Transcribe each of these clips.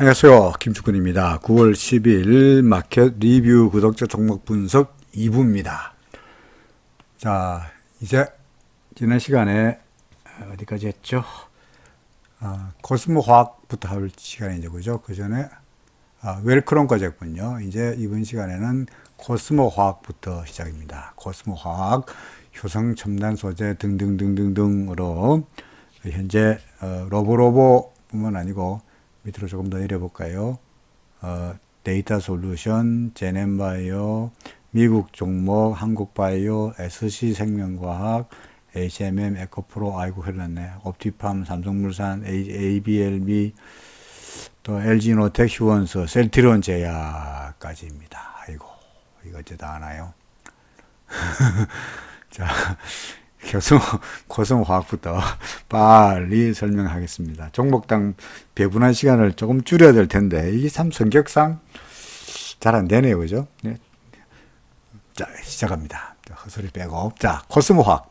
안녕하세요. 김축근입니다. 9월 10일 마켓 리뷰 구독자 종목 분석 2부입니다. 자, 이제 지난 시간에 어디까지 했죠? 코스모 화학부터 할 시간이죠. 그죠? 그 전에 웰크론까지 했군요. 이제 이번 시간에는 코스모 화학부터 시작입니다. 코스모 화학, 효성 첨단 소재 등등등등등으로 현재 로보뿐만 아니고 밑으로 조금 더 내려볼까요? 데이터 솔루션, 제넨바이오, 미국 종목, 한국바이오, SC생명과학, HMM, 에코프로, 아이고 흘렀네. 옵티팜, 삼성물산, ABLB, 또 LG노텍, 휴원서, 셀트리온 제약까지입니다. 아이고, 이거 어쩌다 하나요? 자, 고성화학부터 빨리 설명하겠습니다. 종목당 배분한 시간을 조금 줄여야 될 텐데 이게 참 성격상 잘 안 되네요. 그죠? 네. 자, 시작합니다. 헛소리 빼고. 자, 코스모화학.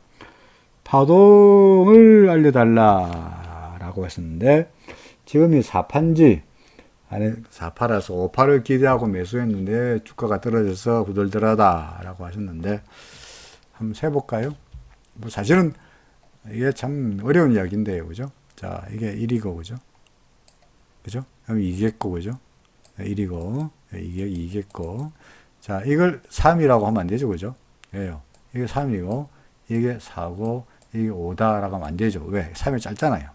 파동을 알려달라라고 했었는데 지금이 4판지 안에 4파라서 5파를 기대하고 매수했는데 주가가 떨어져서 후덜덜하다라고 하셨는데 한번 세볼까요? 뭐 사실은 이게 참 어려운 이야기인데요. 그죠? 자, 이게 1이고, 그죠? 그죠? 그럼 2겠고, 그죠? 1이고, 이게 2겠고. 자, 이걸 3이라고 하면 안 되죠. 그죠? 왜요? 이게 3이고, 이게 4고, 이게 5다라고 하면 안 되죠. 왜? 3이 짧잖아요.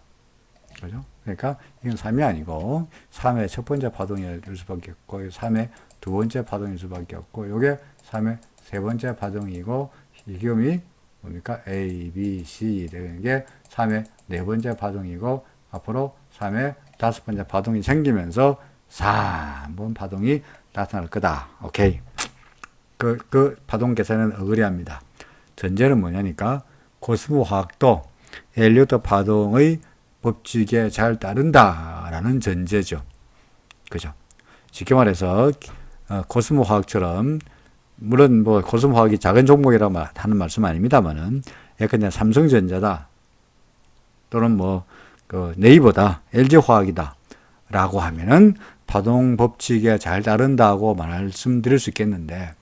그죠? 그러니까 이건 3이 아니고, 3의 첫 번째 파동일 수밖에 없고, 3의 두 번째 파동일 수밖에 없고, 요게 3의 세 번째 파동이고, 이 기업이 뭡니까? A, B, C 되는 게 3의 네 번째 파동이고 앞으로 3의 다섯 번째 파동이 생기면서 3번 파동이 나타날 거다. 오케이. 그 파동 계산은 어그리합니다. 전제는 뭐냐니까 코스모 화학도 엘리어트 파동의 법칙에 잘 따른다라는 전제죠. 그죠? 쉽게 말해서 코스모 화학처럼 물론 뭐 코스모 화학이 작은 종목이라고 하는 말씀 아닙니다만은 예컨대 삼성전자다 또는 뭐 그 네이버다 LG 화학이다 라고 하면은 파동 법칙에 잘 따른다고 말씀드릴 수 있겠는데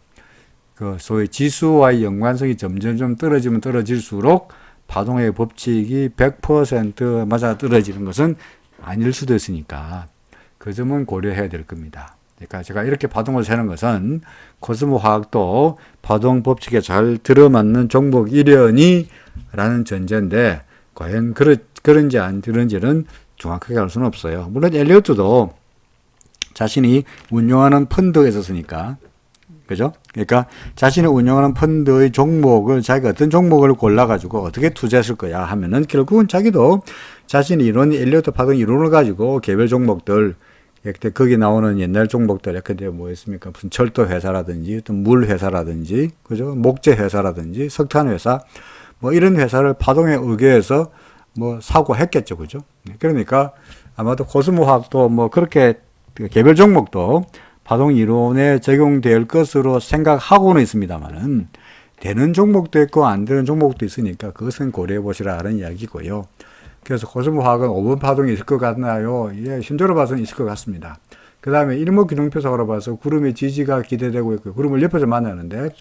그 소위 지수와의 연관성이 점점 떨어지면 떨어질수록 파동의 법칙이 100% 맞아 떨어지는 것은 아닐 수도 있으니까 그 점은 고려해야 될 겁니다. 그러니까 제가 이렇게 파동을 세는 것은 코스모 화학도 파동 법칙에 잘 들어맞는 종목이려니 라는 전제인데 과연 그런지 안 그런지는 정확하게 알 수는 없어요. 물론 엘리어트도 자신이 운용하는 펀드가 있었으니까 그죠? 그러니까 자신이 운영하는 펀드의 종목을 자기가 어떤 종목을 골라가지고 어떻게 투자했을 거야 하면은 결국은 자기도 자신이 이론 엘리어트 파동 이론을 가지고 개별 종목들 거기 나오는 옛날 종목들, 그때 뭐였습니까? 무슨 철도 회사라든지, 어떤 물 회사라든지, 그죠? 목재 회사라든지, 석탄 회사, 뭐 이런 회사를 파동에 의거해서 뭐 사고 했겠죠, 그죠? 그러니까 아마도 코스모 화학도 뭐 그렇게 개별 종목도 파동 이론에 적용될 것으로 생각하고는 있습니다만은 되는 종목도 있고 안 되는 종목도 있으니까 그것은 고려해 보시라는 이야기고요. 그래서 코스모 화학은 5번 파동이 있을 것 같나요? 예, 심적으로 봐서는 있을 것 같습니다. 그 다음에 일목균형표상으로 봐서 구름의 지지가 기대되고 있고, 구름을 옆에서 만나는데,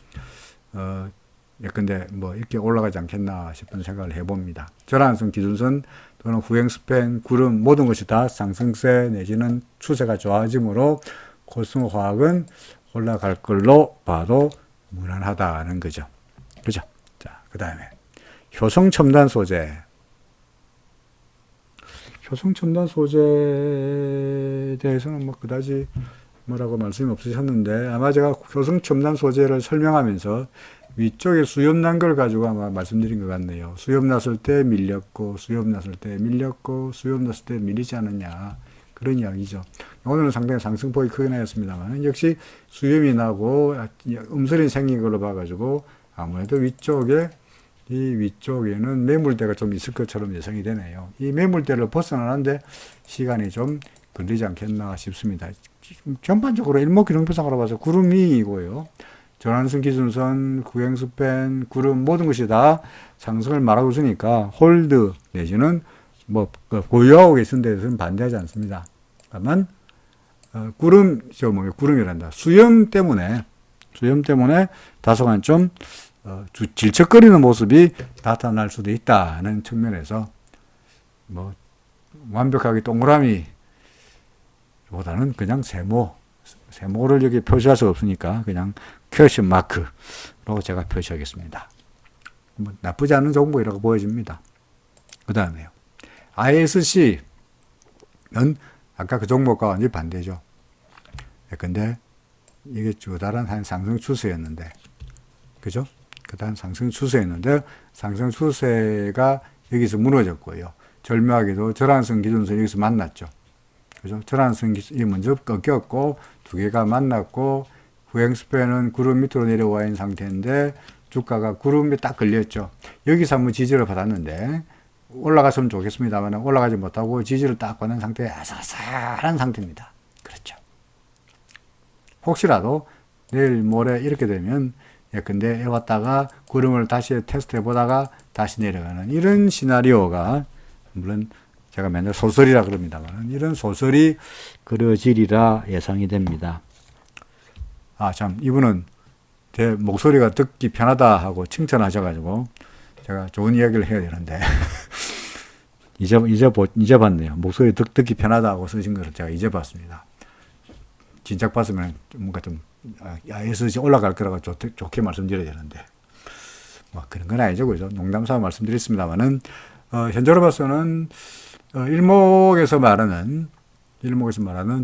예컨대 뭐 이렇게 올라가지 않겠나 싶은 생각을 해봅니다. 전환선, 기준선 또는 후행스팬, 구름 모든 것이 다 상승세 내지는 추세가 좋아지므로 코스모 화학은 올라갈 걸로 봐도 무난하다는 거죠. 그죠? 자, 그 다음에 효성 첨단 소재. 효성 첨단 소재에 대해서는 뭐 그다지 뭐라고 말씀이 없으셨는데 아마 제가 효성 첨단 소재를 설명하면서 위쪽에 수염 난 걸 가지고 아마 말씀드린 것 같네요. 수염 났을 때 밀렸고 수염 났을 때 밀렸고 수염 났을 때 밀리지 않느냐 그런 이야기죠. 오늘은 상당히 상승폭이 크게 나였습니다만 역시 수염이 나고 음설이 생긴 걸로 봐가지고 아무래도 이 위쪽에는 매물대가 좀 있을 것처럼 예상이 되네요. 이 매물대를 벗어나는데 시간이 좀 걸리지 않겠나 싶습니다. 전반적으로 일목균형표상으로 봐서 구름이고요. 전환선, 기준선, 구행스팬, 구름 모든 것이 다 상승을 말하고 있으니까 홀드 내지는 뭐 보유하고 계신 데서는 반대하지 않습니다. 다만 구름이란다. 수염 때문에 다소간 좀 질척거리는 모습이 나타날 수도 있다는 측면에서 뭐 완벽하게 동그라미 보다는 그냥 세모를 여기 표시할 수 없으니까 그냥 퀘스천 마크로 제가 표시하겠습니다. 뭐 나쁘지 않은 정보이라고 보여집니다. 그 다음에요. ISC는 아까 그 종목과 완전히 반대죠. 근데 이게 주달한 한 상승 추세였는데, 그죠? 그다음 상승 추세였는데, 상승 추세가 여기서 무너졌고요. 절묘하게도 절한선 기준선 여기서 만났죠. 그죠? 절한선이 먼저 꺾였고, 두 개가 만났고, 후행스팬은 구름 밑으로 내려와 있는 상태인데, 주가가 구름에 딱 걸렸죠. 여기서 한번 지지를 받았는데, 올라갔으면 좋겠습니다만, 올라가지 못하고 지지를 딱 받는 상태에 아삭아삭한 상태입니다. 그렇죠. 혹시라도 내일 모레 이렇게 되면, 근데 왔다가 구름을 다시 테스트 해보다가 다시 내려가는 이런 시나리오가, 물론 제가 맨날 소설이라 그럽니다만, 이런 소설이 그려지리라 예상이 됩니다. 참, 이분은 제 목소리가 듣기 편하다 하고 칭찬하셔가지고, 제가 좋은 이야기를 해야 되는데, 이제 봤네요. 목소리 듣기 편하다 하고 쓰신 것을 제가 이제 봤습니다. 진작 봤으면 뭔가 좀, ISC 올라갈 거라고 좋게 말씀드려야 되는데, 뭐 그런 건 아니죠. 그죠? 농담삼아 말씀드렸습니다만은, 현재로 봐서는, 일목에서 말하는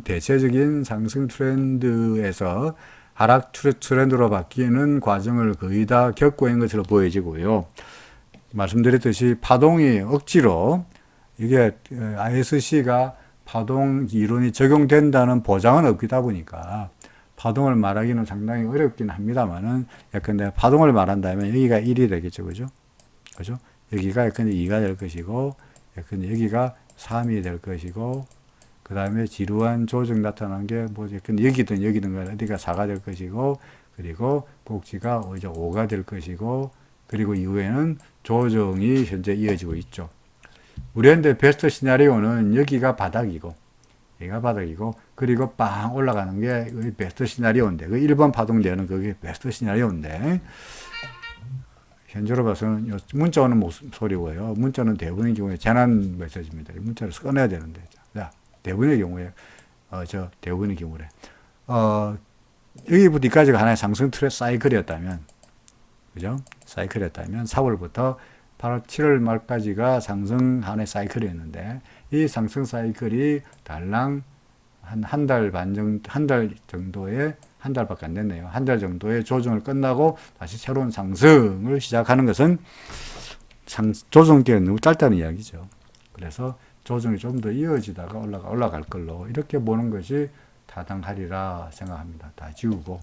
대체적인 상승 트렌드에서 하락 트렌드로 바뀌는 과정을 거의 다 겪고 있는 것으로 보여지고요. 말씀드렸듯이 파동이 억지로, 이게 ISC가 파동 이론이 적용된다는 보장은 없다 보니까 파동을 말하기는 상당히 어렵긴 합니다만은, 근데 파동을 말한다면 여기가 1이 되겠죠. 그죠? 그죠? 여기가 2가 될 것이고, 여기가 3이 될 것이고, 그 다음에 지루한 조정 나타난 게 여기든 어디가 4가 될 것이고, 그리고 꼭지가 5가 될 것이고, 그리고 이후에는 조정이 현재 이어지고 있죠. 우리한테 베스트 시나리오는 여기가 바닥이고, 그리고 빵 올라가는 게 베스트 시나리오인데, 그 1번 파동되는 그게 베스트 시나리오인데, 현재로 봐서는 문자 오는 소리고요. 문자는 대부분의 경우에 재난 메시지입니다. 문자를 꺼내야 되는데, 자, 대부분의 경우에, 대부분의 경우래. 여기부터 여기까지가 하나의 상승 트레 사이클이었다면, 그죠? 사이클이었다면, 4월부터 8월, 7월 말까지가 상승 하나의 사이클이었는데, 이 상승 사이클이 달랑 한 달 정도의, 한 달밖에 안 됐네요. 한 달 정도의 조정을 끝나고 다시 새로운 상승을 시작하는 것은 조정 기간이 너무 짧다는 이야기죠. 그래서 조정이 좀 더 이어지다가 올라갈 걸로 이렇게 보는 것이 타당하리라 생각합니다. 다 지우고.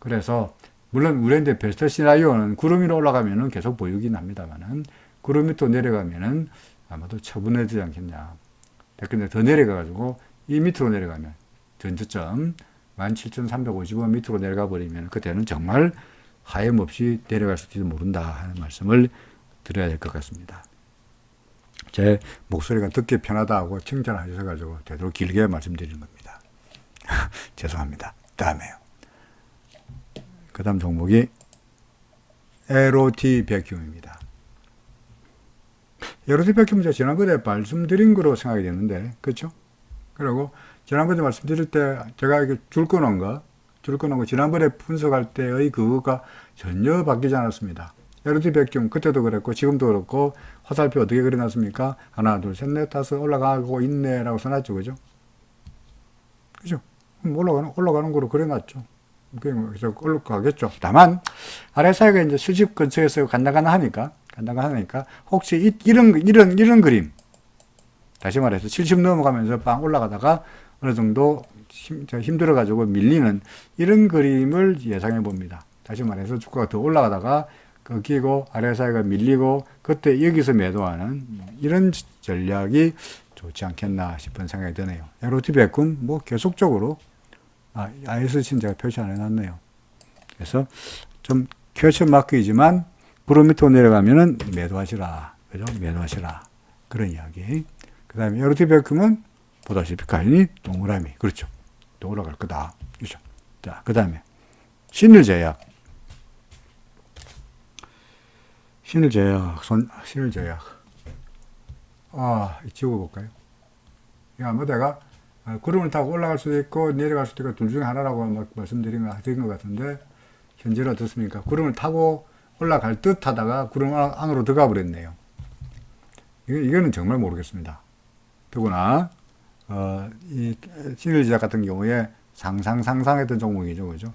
그래서 물론 우리한테 베스트 시나리오는 구름 위로 올라가면은 계속 보이긴 합니다만은, 구름 밑으로 내려가면은 아마도 처분해지지 않겠냐. 근데 더 내려가가지고 이 밑으로 내려가면 전저점 17,350원 밑으로 내려가 버리면 그때는 정말 하염없이 내려갈 수도 모른다 하는 말씀을 드려야 될 것 같습니다. 제 목소리가 듣기 편하다고 칭찬하셔가지고 되도록 길게 말씀드리는 겁니다. 죄송합니다. 다음에요. 그 다음 종목이 LOT 백큐입니다. LOT 백큐는 제가 지난번에 말씀드린 거로 생각이 되는데, 그렇죠? 그리고 지난번에 말씀드릴 때 제가 이렇게 줄 끊은 거 지난번에 분석할 때의 그거가 전혀 바뀌지 않았습니다. LOT 백큐 그때도 그랬고 지금도 그렇고, 화살표 어떻게 그려놨습니까? 하나, 둘, 셋, 넷, 다섯 올라가고 있네라고 써놨죠. 그죠? 그죠? 올라가는 거로 그려놨죠. 그래서 올라가겠죠. 다만 RSI가 이제 70 근처에서 간당간당하니까 혹시 이런 그림, 다시 말해서 70 넘어가면서 빵 올라가다가 어느 정도 힘들어가지고 밀리는 이런 그림을 예상해 봅니다. 다시 말해서 주가가 더 올라가다가 꺾이고 RSI가 밀리고 그때 여기서 매도하는 이런 전략이 좋지 않겠나 싶은 생각이 드네요. LOT 백군 뭐 계속적으로 ISC는 제가 표시 안 해놨네요. 그래서 좀 퀘스천 마크이지만 구름 밑으로 내려가면은 매도하시라. 그죠? 매도하시라. 그런 이야기. 그 다음에 LOT 백군은 보다시피 가인이 동그라미. 그렇죠. 더 올라갈 거다. 그죠? 자, 그 다음에 신일제약. 신일제약. 지워볼까요? 이거 아마 내가 구름을 타고 올라갈 수도 있고 내려갈 수도 있고 둘 중에 하나라고 말씀드린 것 같은데, 현재는 어떻습니까? 구름을 타고 올라갈 듯 하다가 구름 안으로 들어가 버렸네요. 이거는 정말 모르겠습니다. 더구나 이 신일제약 같은 경우에 상상했던 종목이죠. 그죠?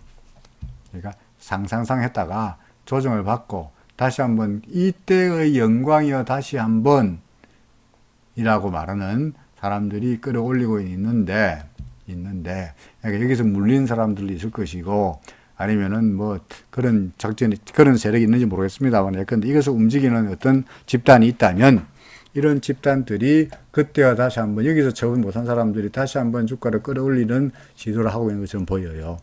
그러니까 상상했다가 조정을 받고 다시 한번 이때의 영광이여 다시 한번 이라고 말하는 사람들이 끌어올리고 있는데 그러니까 여기서 물린 사람들도 있을 것이고, 아니면은 뭐 그런 작전이, 그런 세력이 있는지 모르겠습니다만, 근데 이것을 움직이는 어떤 집단이 있다면, 이런 집단들이 그때와 다시 한번, 여기서 적응 못한 사람들이 다시 한번 주가를 끌어올리는 시도를 하고 있는 것처럼 보여요.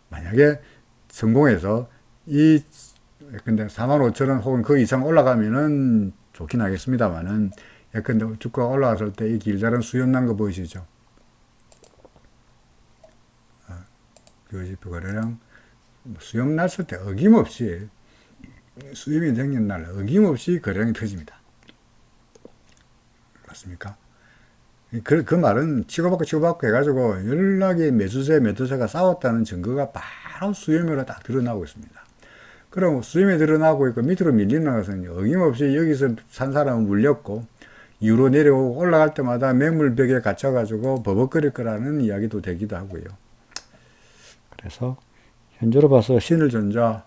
만약에 성공해서 근데 45,000원 혹은 그 이상 올라가면은 좋긴 하겠습니다만은, 근데 주가가 올라갔을 때 이 길다란 수렴 난 거 보이시죠? 교지표 거래량 수렴 났을 때 어김없이 수렴이 생긴 날 어김없이 거래량이 터집니다. 맞습니까? 그 말은 치고받고 해가지고 연락이 매수세가 싸웠다는 증거가 바로 수렴으로 딱 드러나고 있습니다. 그럼 수렴이 드러나고 있고 밑으로 밀리는 것은 어김없이 여기서 산 사람은 물렸고, 이후로 내려오고 올라갈 때마다 매물벽에 갇혀가지고 버벅거릴 거라는 이야기도 되기도 하고요. 그래서 현재로 봐서 신일전자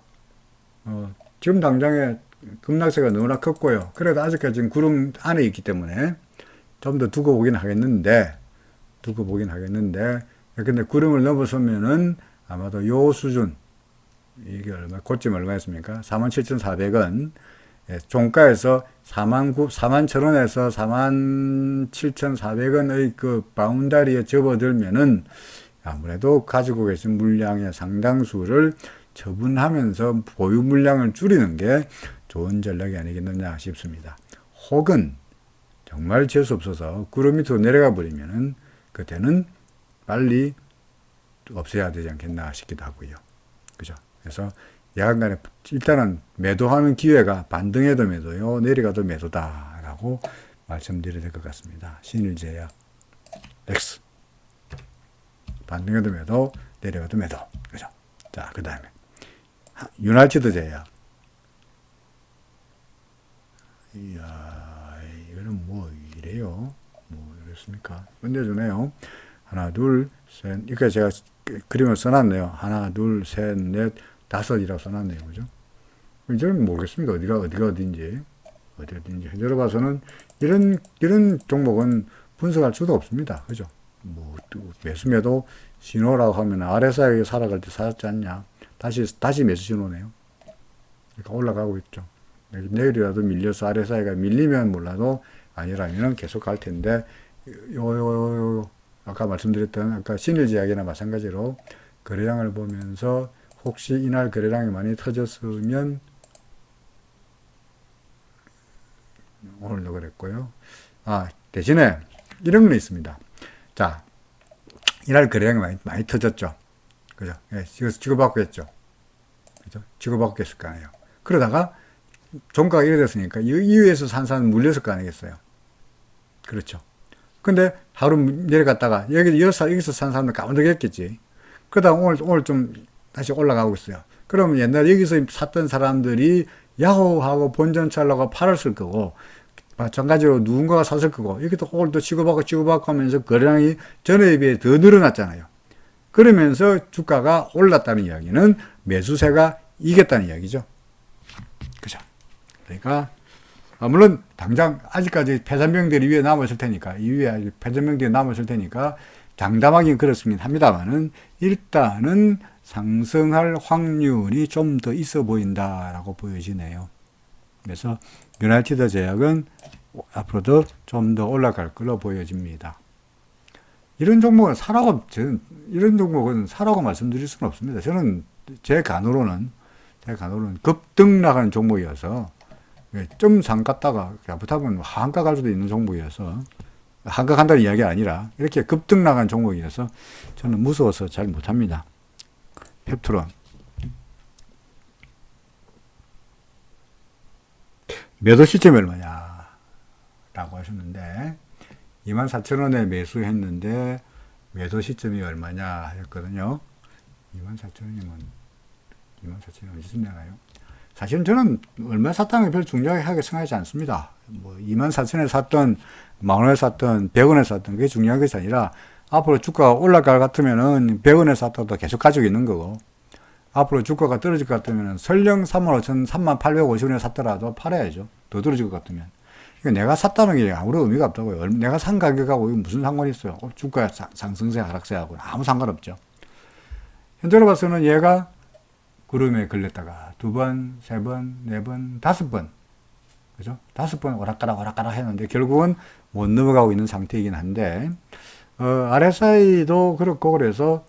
지금 당장에 급락세가 너무나 컸고요. 그래도 아직까지 지금 구름 안에 있기 때문에 좀 더 두고 보긴 하겠는데, 근데 구름을 넘어서면은 아마도 요 수준, 이게 고점 얼마였습니까? 47,400원. 종가에서 41,000원에서 47,400원의 그 바운다리에 접어들면은 아무래도 가지고 계신 물량의 상당수를 처분하면서 보유 물량을 줄이는 게 좋은 전략이 아니겠느냐 싶습니다. 혹은 정말 재수 없어서 구름 밑으로 내려가 버리면은 그때는 빨리 없애야 되지 않겠나 싶기도 하고요. 그죠? 그래서 야간간에 일단은 매도하는 기회가 반등해도 매도요, 내려가도 매도다라고 말씀드려야 될 것 같습니다. 신일제약 X. 반등해도 매도, 내려가도 매도. 그죠? 자, 그 다음에 유나이티드 제약. 이야, 이거는 뭐 이래요? 뭐 이랬습니까? 끝내주네요. 하나, 둘, 셋. 이렇게 제가 그림을 써놨네요. 하나, 둘, 셋, 넷, 다섯이라고 써놨네요. 그죠? 저는 모르겠습니다. 어디가 어딘지. 현재로 봐서는 이런 종목은 분석할 수도 없습니다. 그죠? 뭐, 매수매도 신호라고 하면 RSI 살아갈 때 사지 않냐. 다시 매수 신호네요. 그러니까 올라가고 있죠. 내일이라도 밀려서 RSI가 밀리면 몰라도 아니라면 계속 갈 텐데, 아까 말씀드렸던 아까 신일제약이나 마찬가지로 거래량을 보면서 혹시 이날 거래량이 많이 터졌으면, 오늘도 그랬고요. 대신에 이런 건 있습니다. 자, 이날 거래량이 많이 터졌죠. 그죠? 지고받고 했죠. 그죠? 지고받고 했을 거 아니에요. 그러다가 종가가 이래 됐으니까 이 위에서 산 사람은 물렸을 거 아니겠어요. 그렇죠. 근데 하루 내려갔다가 여기서 산 사람은 가만두겠겠지. 그러다가 오늘 좀 다시 올라가고 있어요. 그러면 옛날에 여기서 샀던 사람들이 야호하고 본전 char라고 팔았을 거고, 마찬가지로 누군가가 샀을 거고, 여기도 오늘 또 치고받고 하면서 거래량이 전에 비해 더 늘어났잖아요. 그러면서 주가가 올랐다는 이야기는 매수세가 이겼다는 이야기죠. 그죠? 그러니까 물론 당장 아직까지 패전병들이 위에 남았을 테니까, 이 위에 패전병들이 남았을 테니까 장담하기는 그렇습니다. 합니다만은 일단은 상승할 확률이 좀 더 있어 보인다라고 보여지네요. 그래서 유나이티드 제약은 앞으로도 좀 더 올라갈 걸로 보여집니다. 이런 종목은 사라고 말씀드릴 수는 없습니다. 저는 제 간으로는 급등락하는 종목이어서 좀 상 갔다가 못하면 하한가 갈 수도 있는 종목이어서 한각한다는 이야기가 아니라 이렇게 급등나간 종목이어서 저는 무서워서 잘 못합니다. 펩트론. 매도 시점이 얼마냐 라고 하셨는데 24,000원에 매수했는데 매도 시점이 얼마냐 했거든요. 24,000원이면 24,000원 어디서 내나요? 사실은 저는 얼마 샀다는 게 별로 중요하게 생각하지 않습니다. 뭐 24,000원에 샀던, 만원에 샀던, 100원에 샀던 그게 중요한 것이 아니라 앞으로 주가가 올라갈 것 같으면은 100원에 샀다도 계속 가지고 있는 거고, 앞으로 주가가 떨어질 것 같으면은 설령 35,000, 3850원에 샀더라도 팔아야죠. 더 떨어질 것 같으면. 그러니까 내가 샀다는 게 아무런 의미가 없다고요. 내가 산 가격하고 무슨 상관이 있어요? 주가 상승세, 하락세하고 아무 상관없죠. 현재로 봐서는 얘가 구름에 걸렸다가 2번, 3번, 4번, 5번. 그죠? 5번 오락가락 했는데 결국은 못 넘어가고 있는 상태이긴 한데, RSI도 그렇고 그래서,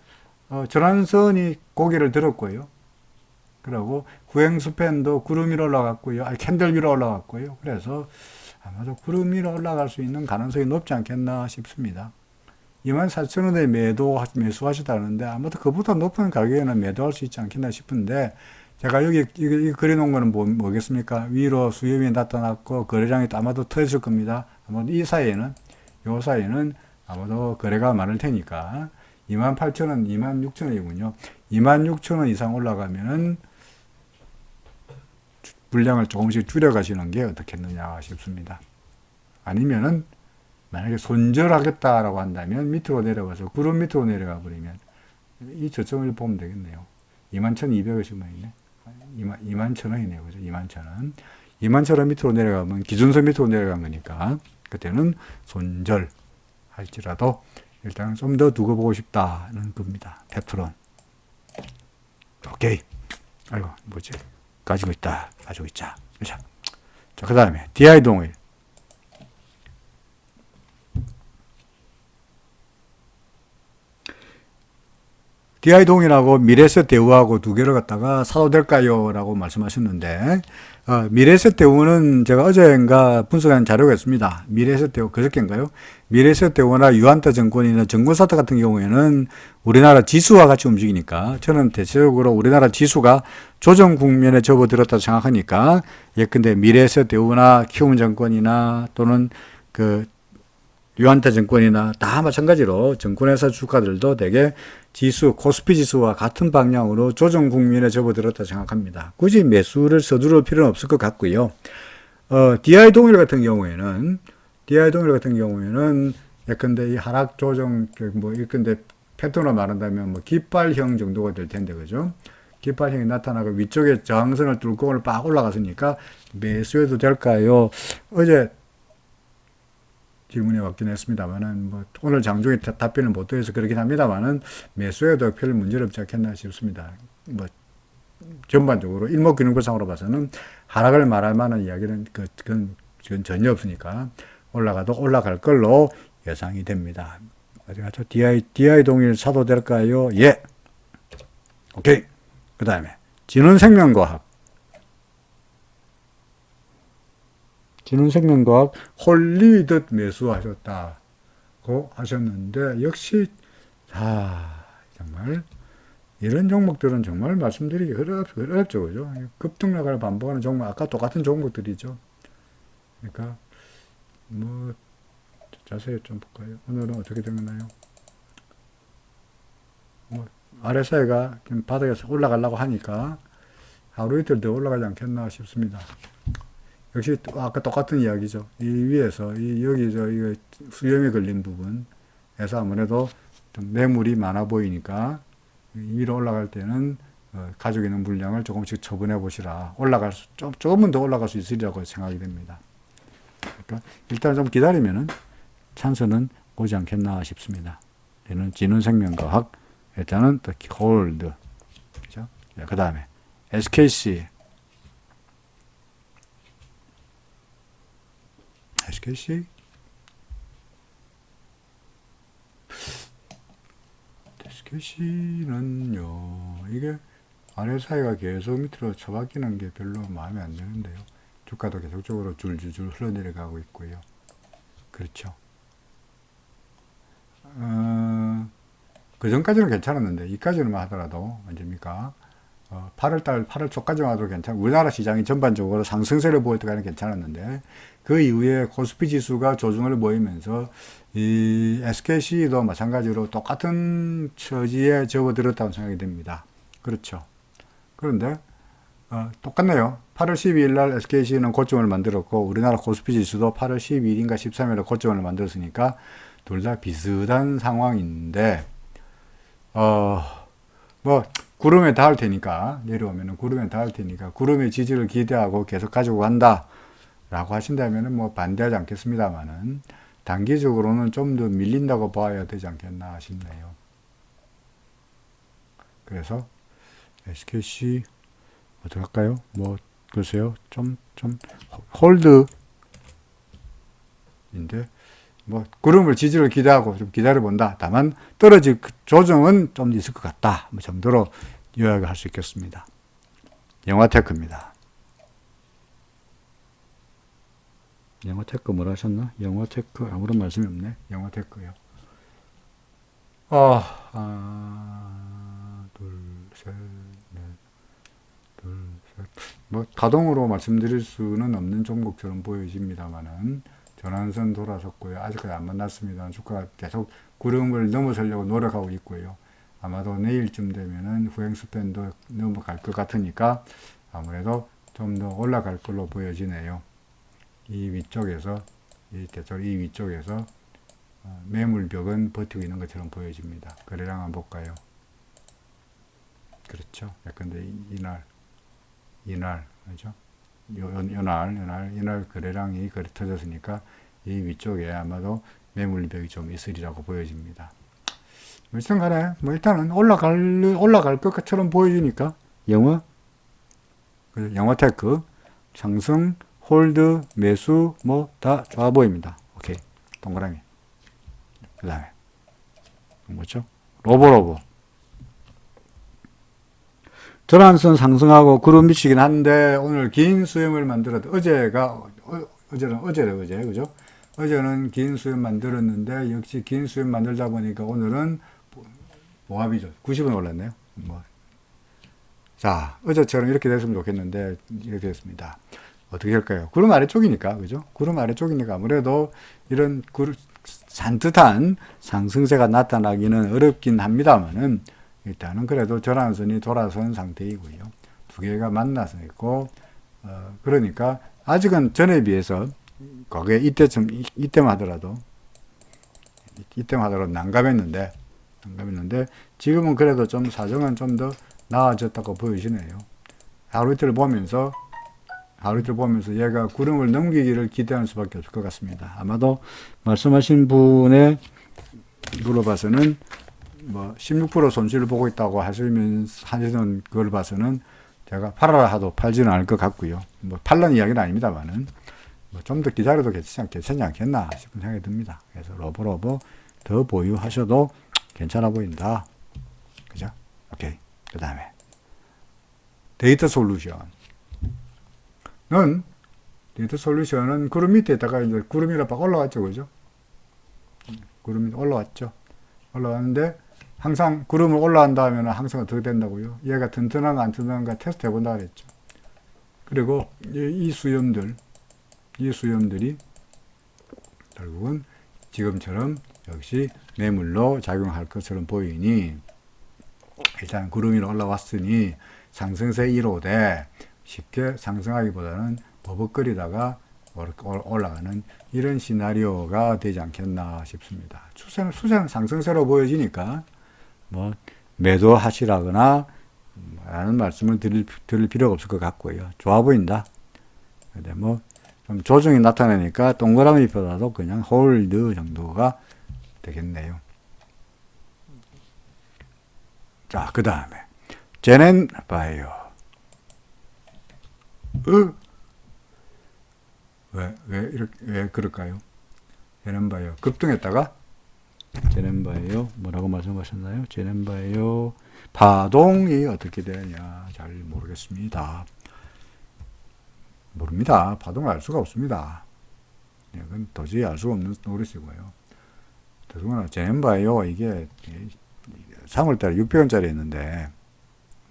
전환선이 고개를 들었고요. 그리고 구행스팬도 구름 위로 올라갔고요. 캔들 위로 올라갔고요. 그래서 아마도 구름 위로 올라갈 수 있는 가능성이 높지 않겠나 싶습니다. 24,000원에 매수하시다는데 아마도 그보다 높은 가격에는 매도할 수 있지 않겠나 싶은데, 제가 여기 그려놓은 거는 뭐겠습니까? 위로 수렴이 나타났고 거래량이 아마도 터질 겁니다. 아마도 요 사이에는 아마도 거래가 많을 테니까 28,000원, 26,000원이군요. 26,000원 이상 올라가면은 물량을 조금씩 줄여가시는 게 어떻겠느냐 싶습니다. 아니면은 만약에 손절하겠다라고 한다면 밑으로 내려가서 구름 밑으로 내려가 버리면 이 저점을 보면 되겠네요. 21,200원씩만 있네. 21,000원이네요. 그죠? 21,000원. 21,000원 밑으로 내려가면 기준선 밑으로 내려간 거니까 그때는 손절 할지라도 일단 좀 더 두고 보고 싶다는 겁니다. 펩트론. 오케이. 아이고, 뭐지? 가지고 있다. 가지고 있자. 자, 그 다음에 DI 동일. DI 동일하고 미래에셋 대우하고 두 개를 갖다가 사도 될까요? 라고 말씀하셨는데, 미래에셋 대우는 제가 어제인가 분석한 자료가 있습니다. 미래에셋 대우, 그저께인가요? 미래에셋 대우나 유한타 증권이나 증권사태 같은 경우에는 우리나라 지수와 같이 움직이니까 저는 대체적으로 우리나라 지수가 조정 국면에 접어들었다 생각하니까, 예컨대 미래에셋 대우나 키움증권이나 또는 유한타 증권이나 다 마찬가지로 증권회사 주가들도 대개 지수, 코스피 지수와 같은 방향으로 조정 국면에 접어들었다 생각합니다. 굳이 매수를 서두를 필요는 없을 것 같고요. DI 동일 같은 경우에는 예컨대 이 하락 조정, 예컨대 패턴으로 말한다면 깃발형 정도가 될 텐데, 그죠? 깃발형이 나타나고 위쪽에 저항선을 뚫고 오늘 빡 올라갔으니까 매수해도 될까요? 어제 질문이 왔긴 했습니다만은, 오늘 장중에 답변을 못 드려서 그렇긴 합니다만은, 매수에도 별 문제는 없지 않겠나 싶습니다. 전반적으로 일목균형표상으로 봐서는 하락을 말할 만한 이야기는 그건 전혀 없으니까 올라가도 올라갈 걸로 예상이 됩니다. 어디 가죠? DI 동일 사도 될까요? 예. 오케이. 그 다음에 진원생명과학 홀리듯 매수하셨다고 하셨는데, 역시 정말 이런 종목들은 정말 말씀드리기 어렵죠. 그죠? 급등락을 반복하는 종목, 아까 똑같은 종목들이죠. 그러니까 자세히 좀 볼까요? 오늘은 어떻게 되나요? RSI가 바닥에서 올라가려고 하니까 하루 이틀 더 올라가지 않겠나 싶습니다. 역시 아까 똑같은 이야기죠. 이 위에서 여기 이거 수렴이 걸린 부분에서 아무래도 좀 매물이 많아 보이니까 위로 올라갈 때는 가지고 있는 물량을 조금씩 처분해 보시라. 조금은 더 올라갈 수 있으리라고 생각이 됩니다. 그러니까 일단 좀 기다리면은 찬스는 오지 않겠나 싶습니다. 얘는 진원생명과학, 일단은 더 홀드. 그죠? 그 다음에 SKC SKC는요, 이게 RSI가 계속 밑으로 처박히는 게 별로 마음에 안 드는데요. 주가도 계속적으로 줄줄줄 흘러내려가고 있고요. 그렇죠. 그 전까지는 괜찮았는데, 이까지는 하더라도, 언제입니까? 8월 초까지만 해도 괜찮고, 우리나라 시장이 전반적으로 상승세를 보일 때까지는 괜찮았는데, 그 이후에 코스피 지수가 조정을 보이면서, 이 SKC도 마찬가지로 똑같은 처지에 접어들었다고 생각이 됩니다. 그렇죠. 그런데, 똑같네요. 8월 12일 날 SKC는 고점을 만들었고, 우리나라 코스피 지수도 8월 12일인가 13일에 고점을 만들었으니까, 둘 다 비슷한 상황인데, 뭐, 구름에 닿을 테니까, 내려오면은 구름에 닿을 테니까, 구름의 지지를 기대하고 계속 가지고 간다, 라고 하신다면은 뭐 반대하지 않겠습니다만은, 단기적으로는 좀 더 밀린다고 봐야 되지 않겠나 싶네요. 그래서, SKC, 어떻게 할까요? 뭐, 글쎄요. 홀드인데, 뭐, 구름을 지지를 기대하고 좀 기다려본다. 다만, 떨어질 조정은 좀 있을 것 같다. 뭐 정도로 요약을 할 수 있겠습니다. 영화테크입니다. 영화테크 뭐라 하셨나? 영화테크 아무런 말씀이 없네. 영화테크요. 둘, 셋, 넷, 둘, 셋. 뭐, 가동으로 말씀드릴 수는 없는 종목처럼 보여집니다만은, 전환선 돌아섰고요. 아직까지 안 만났습니다. 주가가 계속 구름을 넘어서려고 노력하고 있고요. 아마도 내일쯤 되면은 후행 스팬도 넘어갈 것 같으니까 아무래도 좀 더 올라갈 걸로 보여지네요. 이 위쪽에서, 이 위쪽에서 매물벽은 버티고 있는 것처럼 보여집니다. 거래량 한번 볼까요? 그렇죠. 근데 이날, 그죠? 이날 거래량이 거래 터졌으니까 이 위쪽에 아마도 매물벽이 좀 있으리라고 보여집니다. 일단 간에, 뭐 일단은 올라갈 것처럼 보여지니까, 영화테크, 상승, 홀드, 매수, 뭐 다 좋아 보입니다. 오케이. 동그라미. 그 다음에, 뭐죠? 로보로보. 전환선 상승하고 구름 미치긴 한데 오늘 긴 수염을 만들었다. 어제는 그죠? 어제는 긴 수염 만들었는데 역시 긴 수염 만들다 보니까 오늘은 모합이죠. 90원 올랐네요. 뭐. 자, 어제처럼 이렇게 됐으면 좋겠는데 이렇게 됐습니다. 어떻게 할까요? 구름 아래쪽이니까, 그죠? 구름 아래쪽이니까 아무래도 이런 산뜻한 상승세가 나타나기는 어렵긴 합니다만은 일단은 그래도 전환선이 돌아선 상태이고요. 두 개가 만나서 있고, 그러니까 아직은 전에 비해서 거기에 이때만 하더라도 난감했는데 지금은 그래도 좀 사정은 좀 더 나아졌다고 보여지네요. 하루 이틀 보면서 얘가 구름을 넘기기를 기대하는 수밖에 없을 것 같습니다. 아마도 말씀하신 분의 걸로 봐서는 뭐 16% 손실을 보고 있다고 하시는 그걸 봐서는 제가 팔아라 하도 팔지는 않을 것 같고요. 뭐 팔라는 이야기는 아닙니다만은 뭐 좀 더 기다려도 괜찮지 않겠나 싶은 생각이 듭니다. 그래서 로보 더 보유하셔도 괜찮아 보인다. 그죠? 오케이. 그 다음에 데이터 솔루션은 구름 밑에다가 이제 구름이라 막 올라왔죠, 그죠? 구름이 올라왔죠. 올라왔는데 항상 구름을 올라간다 하면 항상 어떻게 된다고요? 얘가 튼튼한가 안 튼튼한가 테스트 해본다 그랬죠. 그리고 이 수염들이 결국은 지금처럼 역시 매물로 작용할 것처럼 보이니 일단 구름 위로 올라왔으니 상승세 1호대 쉽게 상승하기보다는 버벅거리다가 올라가는 이런 시나리오가 되지 않겠나 싶습니다. 추세는 상승세로 보여지니까 뭐 매도하시라거나 라는 말씀을 드릴 필요가 없을 것 같고요. 좋아 보인다. 근데 뭐 좀 조정이 나타나니까 동그라미보다도 그냥 홀드 정도가 되겠네요. 자, 그 다음에 제넨바이오. 왜 그럴까요? 제넨바이오 급등했다가 제넨바이오 뭐라고 말씀하셨나요? 제넨바이오 파동이 어떻게 되느냐 잘 모르겠습니다. 파동을 알 수가 없습니다. 이건 도저히 알 수가 없는 노릇이고요. 더구나 제넨바이오 이게 3월달에 600원짜리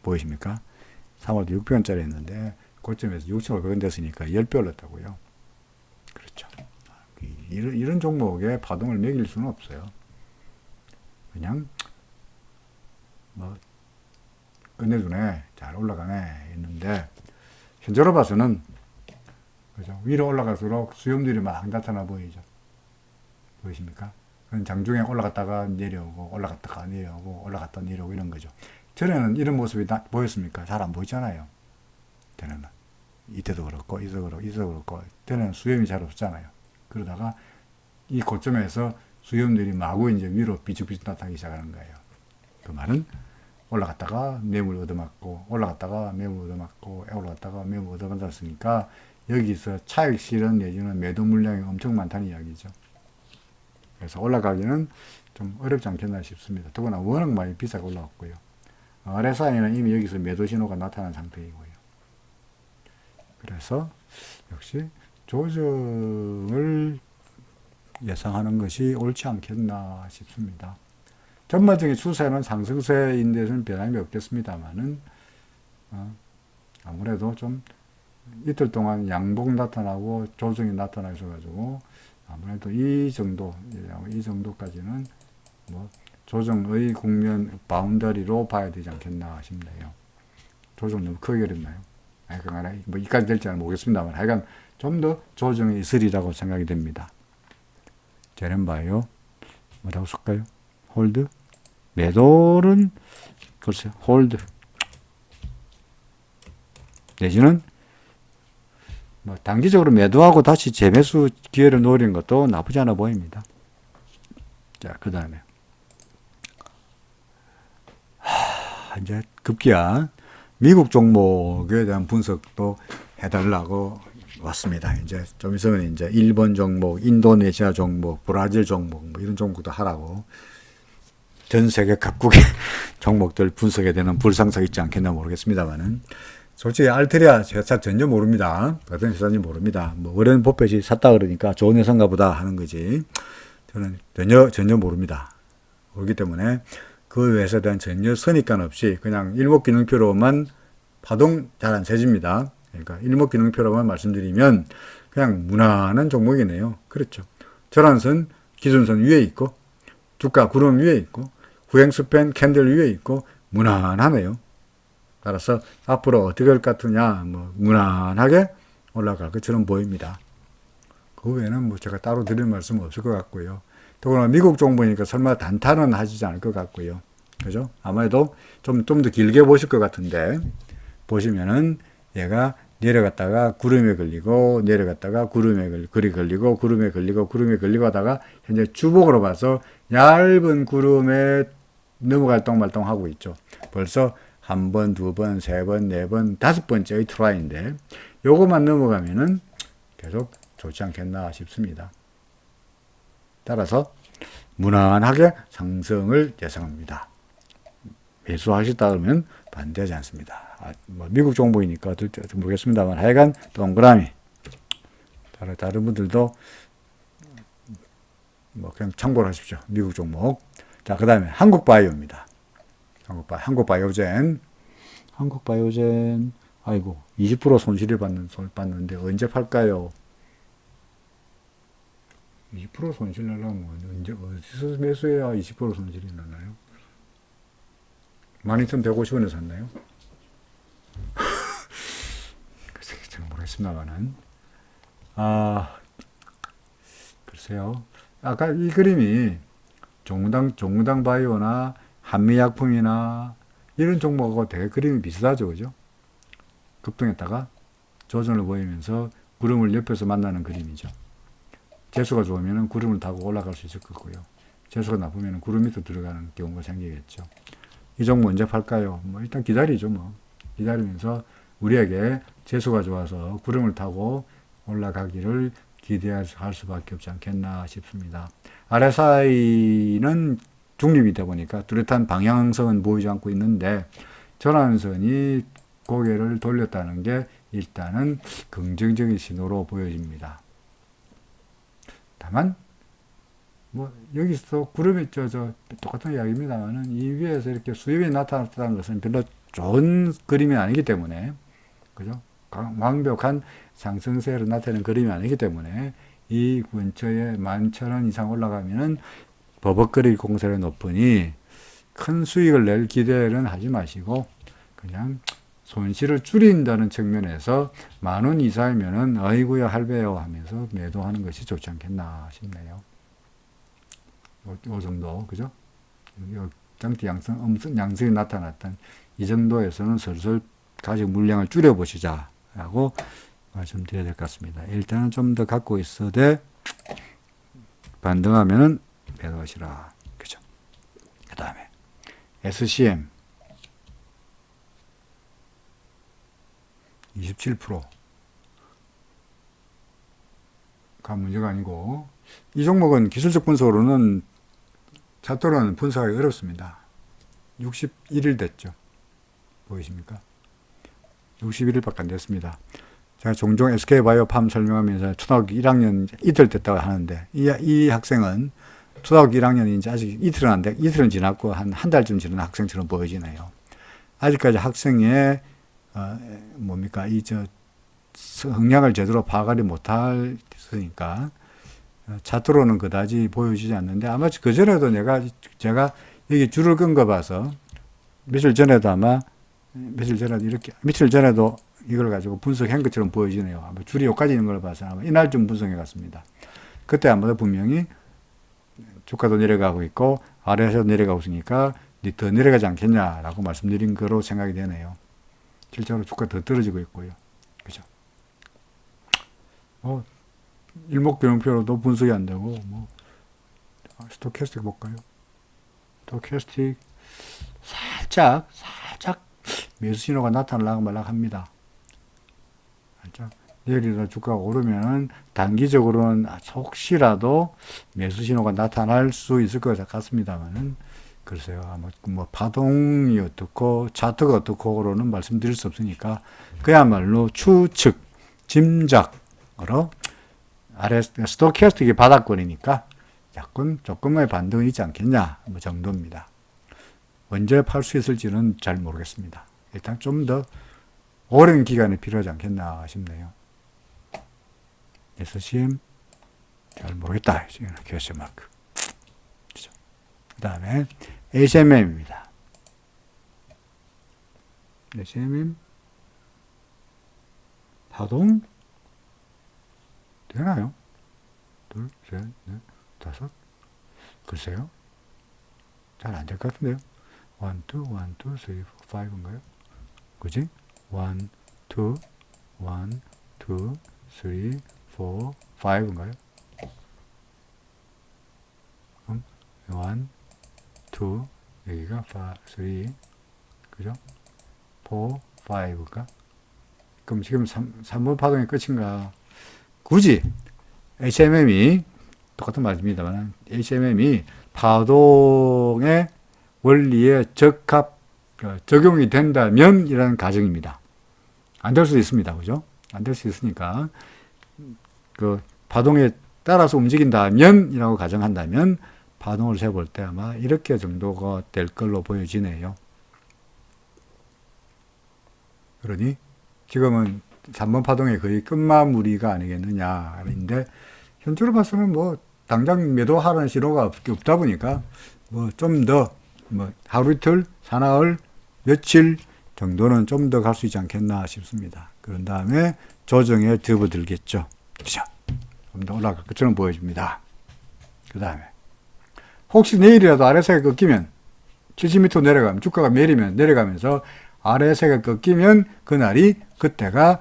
보이십니까? 3월달 600원짜리 했는데 고점에서 6,500원 됐으니까 10배 올랐다고요. 그렇죠. 이런 종목에 파동을 매길 수는 없어요. 그냥 뭐 끝내주네, 잘 올라가네 했는데 현재로 봐서는 그죠? 위로 올라갈수록 수렴들이 막 나타나 보이죠. 보이십니까? 그건 장중에 올라갔다가 내려오고 올라갔다가 내려오고 올라갔다 내려오고 이런 거죠. 전에는 이런 모습이 보였습니까? 잘 안 보이잖아요. 전에는 이때도 그렇고 이때도 그렇고 전에는 수렴이 잘 없잖아요. 그러다가 이 고점에서 수렴들이 마구 이제 위로 비쭉비쭉 나타나기 시작하는 거예요. 그 말은 올라갔다가 매물 얻어맞고 올라갔다가 매물 얻어맞고 올라갔다가 매물 얻어맞았으니까 여기서 차익 실현 내지는 매도 물량이 엄청 많다는 이야기죠. 그래서 올라가기는 좀 어렵지 않겠나 싶습니다. 더구나 워낙 많이 비싸게 올라왔고요. RSI는 이미 여기서 매도 신호가 나타난 상태이고요. 그래서 역시 조정을 예상하는 것이 옳지 않겠나 싶습니다. 전반적인 추세는 상승세인데서는 변함이 없겠습니다만은 아무래도 좀 이틀 동안 양봉 나타나고 조정이 나타나서 가지고 아무래도 이 정도까지는 뭐 조정의 국면 바운더리로 봐야 되지 않겠나 싶네요. 조정 너무 크게 그렸나요? 하여간 뭐 이까지 될지는 모르겠습니다만 하여간 좀 더 조정이 있으리라고 생각이 됩니다. 제넨바이오 뭐라고 쓸까요? 홀드? 매도는 글쎄요. 홀드 내지는 뭐 단기적으로 매도하고 다시 재매수 기회를 노리는 것도 나쁘지 않아 보입니다. 자, 그 다음에 이제 급기야 미국 종목에 대한 분석도 해달라고 왔습니다. 이제 좀 있으면 이제 일본 종목, 인도네시아 종목, 브라질 종목 뭐 이런 종목도 하라고 전 세계 각국의 종목들 분석에 대한 불상사가 있지 않겠나 모르겠습니다만은 솔직히 알트리아 회사 전혀 모릅니다. 어떤 회사인지 모릅니다. 뭐 워렌 버핏이 샀다 그러니까 좋은 회사인가 보다 하는 거지. 저는 전혀 모릅니다. 그렇기 때문에 그 회사에 대한 전혀 선입관 없이 그냥 일목기능표로만 파동 잘 안 세집니다. 그러니까 일목기능표로만 말씀드리면 그냥 무난한 종목이네요. 그렇죠. 전환선, 기준선 위에 있고 주가 구름 위에 있고 후행스팬 캔들 위에 있고 무난하네요. 따라서 앞으로 어떻게 할 것 같으냐, 뭐 무난하게 올라갈 것처럼 보입니다. 그 외에는 뭐 제가 따로 드릴 말씀은 없을 것 같고요. 더구나 미국 종목이니까 설마 단타는 하시지 않을 것 같고요. 그죠? 아무래도 좀 더 길게 보실 것 같은데 보시면은 얘가 내려갔다가 구름에 걸리고 내려갔다가 구름에 걸리고 하다가 현재 주봉으로 봐서 얇은 구름에 넘어갈 똥말똥 하고 있죠. 벌써 한 번, 두 번, 세 번, 네 번, 다섯 번째의 트라이인데 요것만 넘어가면은 계속 좋지 않겠나 싶습니다. 따라서 무난하게 상승을 예상합니다. 매수하셨다 그러면 반대하지 않습니다. 뭐 미국 종목이니까 어떨지 모르겠습니다만 하여간 동그라미. 다른 분들도 뭐 그냥 참고를 하십시오. 미국 종목. 자, 그 다음에 한국바이오입니다. 한국바이오젠. 아이고 20% 손실을 받는데 언제 팔까요? 20% 손실 나려면 언제 어디서 매수해야 20% 손실이 나나요? 12,150원에 샀나요? 잘 모르겠습니다만은 글쎄요. 아까 이 그림이 종무당 바이오나 한미약품이나 이런 종목하고 되게 그림이 비슷하죠, 그죠? 급등했다가 조정을 보이면서 구름을 옆에서 만나는 그림이죠. 재수가 좋으면 구름을 타고 올라갈 수 있을 거고요. 재수가 나쁘면 구름 밑으로 들어가는 경우가 생기겠죠. 이 종목 언제 팔까요? 뭐 일단 기다리죠, 뭐. 기다리면서 우리에게 재수가 좋아서 구름을 타고 올라가기를 기대할 수밖에 없지 않겠나 싶습니다. RSI는 중립이다 보니까 뚜렷한 방향성은 보이지 않고 있는데 전환선이 고개를 돌렸다는 게 일단은 긍정적인 신호로 보여집니다. 다만 뭐 여기서 구름이 똑같은 이야기입니다만은 이 위에서 이렇게 수입이 나타났다는 것은 별로 좋은 그림이 아니기 때문에 그죠? 완벽한 상승세로 나타내는 그림이 아니기 때문에 이 근처에 11,000원 이상 올라가면은 버벅거릴 공세가 높으니 큰 수익을 낼 기대는 하지 마시고 그냥 손실을 줄인다는 측면에서 10,000원 이상이면은 어이구야 할배요 하면서 매도하는 것이 좋지 않겠나 싶네요. 요 정도 그죠? 장대 양성이 나타났던 이 정도에서는 슬슬 가지고 물량을 줄여보시자 라고 말씀드려야 될 것 같습니다. 일단은 좀 더 갖고 있어도 반등하면은 매도하시라. 그죠? 그 다음에 SCM 27%가 문제가 아니고 이 종목은 기술적 분석으로는 차트로는 분석하기 어렵습니다. 61일 됐죠. 보이십니까? 61일밖에 안 됐습니다. 제가 종종 SK바이오팜 설명하면서 초등학교 1학년 이틀 됐다고 하는데 이 학생은 초등학교 1학년이 이제 아직 이틀은 지났고 한 달쯤 지난 학생처럼 보여지네요. 아직까지 학생의 성향을 제대로 파악하지 못했으니까 차트로는 그다지 보여지지 않는데 아마 그전에도 제가 여기 줄을 끈 거 봐서 며칠 전에도 이걸 가지고 분석한 것처럼 보여지네요. 아마 줄이 여기까지 있는 걸 봐서 아마 이날쯤 분석해 갔습니다. 그때 아마도 분명히 주가도 내려가고 있고 아래에서 내려가고 있으니까 더 내려가지 않겠냐라고 말씀드린 거로 생각이 되네요. 실제로 주가 더 떨어지고 있고요. 그죠? 일목균형표로도 분석이 안 되고, 스토캐스틱 볼까요? 스토캐스틱 살짝 매수 신호가 나타나려고 말락합니다. 살짝 내일이라 주가가 오르면 단기적으로는 혹시라도 매수 신호가 나타날 수 있을 것 같습니다만은 글쎄요, 파동이 어떻고 차트가 어떻고로는 말씀드릴 수 없으니까 그야말로 추측, 짐작으로 스토캐스틱이 바닥권이니까 조금의 반등이 있지 않겠냐 정도입니다. 언제 팔 수 있을지는 잘 모르겠습니다. 일단 좀 더 오랜 기간이 필요하지 않겠나 싶네요. SCM 잘 모르겠다. 퀘스천 마크. 그 다음에 HMM입니다. HMM 파동 되나요? 둘, 셋, 넷, 다섯. 글쎄요. 잘 안 될 것 같은데요. 1, 2, 1, 2, 3, 4, 5인가요? 그지? 1, 2, 1, 2, 3, 4, 5인가요? 1, 2, 여기가 3, 그죠? 4, 5가? 그럼 지금 3번 파동이 끝인가? 굳이 HMM이 똑같은 말입니다만 HMM이 파동의 원리에 적용이 된다면 이라는 가정입니다. 안 될 수도 있습니다. 그죠? 안 될 수 있으니까 그 파동에 따라서 움직인다면 이라고 가정한다면 파동을 세볼 때 아마 이렇게 정도가 될 걸로 보여지네요. 그러니 지금은 3번 파동의 거의 끝마무리가 아니겠느냐인데 현재로 봐서는 당장 매도하라는 신호가 없다 보니까 좀 더 하루 이틀, 사나흘, 며칠 정도는 좀 더 갈 수 있지 않겠나 싶습니다. 그런 다음에 조정에 접어들겠죠. 그죠? 좀 더 올라갈 것처럼 보여집니다. 그 다음에 혹시 내일이라도 아래세가 꺾이면 70m 내려가면 주가가 내려가면서 아래세가 꺾이면 그때가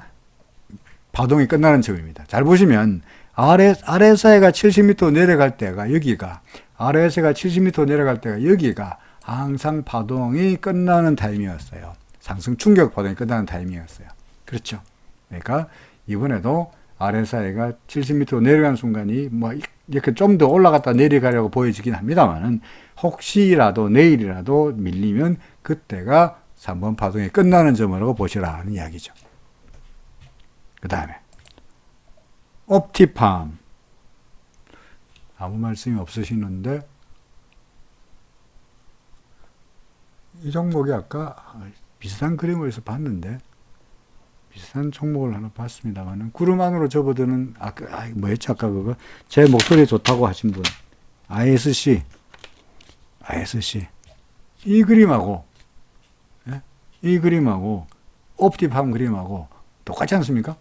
파동이 끝나는 점입니다. 잘 보시면 아래세가 70m 내려갈 때가 여기가 아래세가 70m 내려갈 때가 여기가 항상 파동이 끝나는 타임이었어요. 상승 충격 파동이 끝나는 타임이었어요. 그렇죠. 그러니까 이번에도 아래사이가 70m 내려가는 순간이 이렇게 좀 더 올라갔다 내려가려고 보여지긴 합니다만은 혹시라도 내일이라도 밀리면 그때가 3번 파동이 끝나는 점으로 보시라는 이야기죠. 그 다음에 옵티팜 아무 말씀이 없으시는데, 이 종목이 아까 비슷한 그림을 봤는데, 비슷한 종목을 하나 봤습니다만은, 구름 안으로 접어드는, 뭐였지, 아까 그거? 제 목소리 좋다고 하신 분. ISC. 이 그림하고, 예? 이 그림하고, 옵티팜 그림하고 똑같지 않습니까?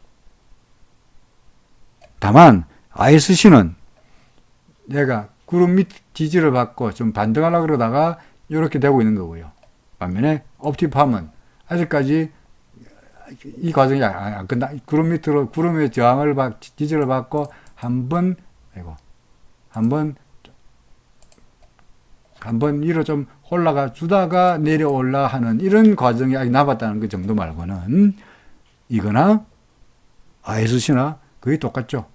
다만, ISC는 내가 구름 밑 지지를 받고 좀 반등하려고 그러다가 이렇게 되고 있는 거고요. 반면에 옵티팜은 아직까지 이 과정이 안 끝나, 구름 밑으로, 구름의 지지를 받고 한번 위로 좀 올라가 주다가 내려올라 하는 이런 과정이 아직 남았다는 그 정도 말고는 이거나 ISC나 거의 똑같죠.